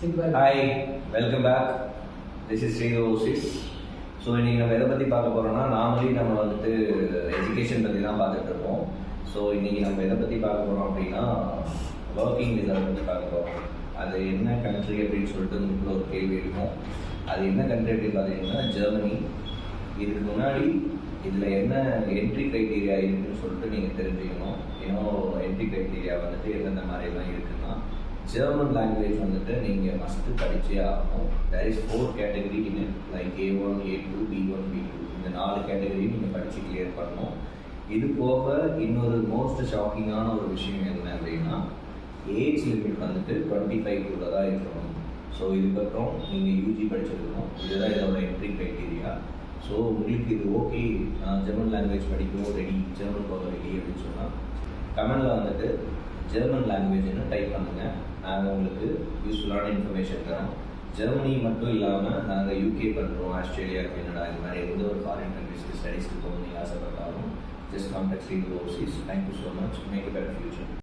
Simple. Hi, welcome back. This is Sri Oasis. So இன்றைக்கி நம்ம எதை பற்றி பார்க்க போகிறோம்னா நார்மலி நம்ம வந்துட்டு எஜுகேஷன் பற்றி தான் பார்த்துட்டு இருக்கோம். ஸோ இன்றைக்கி நம்ம எதை பற்றி பார்க்க போகிறோம் அப்படின்னா ஒர்க்கிங் விசாவை பற்றி பார்க்க போகிறோம். அது என்ன கண்ட்ரி அப்படின்னு சொல்லிட்டு உங்களுக்கு ஒரு கேள்வி இருக்கும். அது என்ன கண்ட்ரி அப்படின்னு பார்த்தீங்கன்னா ஜெர்மனி. இதுக்கு முன்னாடி இதில் என்ன என்ட்ரி க்ரைட்டீரியா இருக்குதுன்னு சொல்லிட்டு நீங்கள் தெரிஞ்சுக்கணும். என்ட்ரி க்ரைட்டீரியா வந்துட்டு எந்தெந்த மாதிரிலாம் இருக்குன்னா ஜெர்மன் லாங்குவேஜ் வந்துட்டு நீங்கள் மஸ்ட்டு படித்தே ஆகணும். There is 4 category in like A1, A2, B1, B2 இந்த 4 கேட்டகரி நீங்கள் படித்து கிளியர் பண்ணணும். இது போக இன்னொரு மோஸ்ட் ஷாக்கிங்கான ஒரு விஷயம் என்ன அப்படின்னா ஏஜ் லிமிட் வந்துட்டு 25 தான் இருக்கணும். ஸோ இதுக்கப்புறம் நீங்கள் யூஜி படிச்சிருக்கணும். இதுதான் இதோட என்ட்ரி க்ரைட்டீரியா. ஸோ உங்களுக்கு இது ஓகே, நான் ஜெர்மன் லாங்குவேஜ் படிக்கவும் ரெடி, ஜெர்மன் போக ரெடி அப்படின்னு சொன்னால் கமெண்டில் வந்துட்டு ஜெர்மன் லாங்குவேஜ்னு டைப் பண்ணுங்கள். நாங்கள் உங்களுக்கு யூஸ்ஃபுல்லான இன்ஃபர்மேஷன் தரோம். ஜெர்மனி மட்டும் இல்லாமல் நாங்கள் யூகே பண்ணுறோம், ஆஸ்திரேலியா, கனடா, இது மாதிரி எந்த ஒரு ஃபாரின் கண்ட்ரீஸ்க்கு ஸ்டடீஸ்க்கு போக நீங்கள் ஆசைப்பட்டாலும் just contact Sri Oasis. Thank you so much. Make a better future.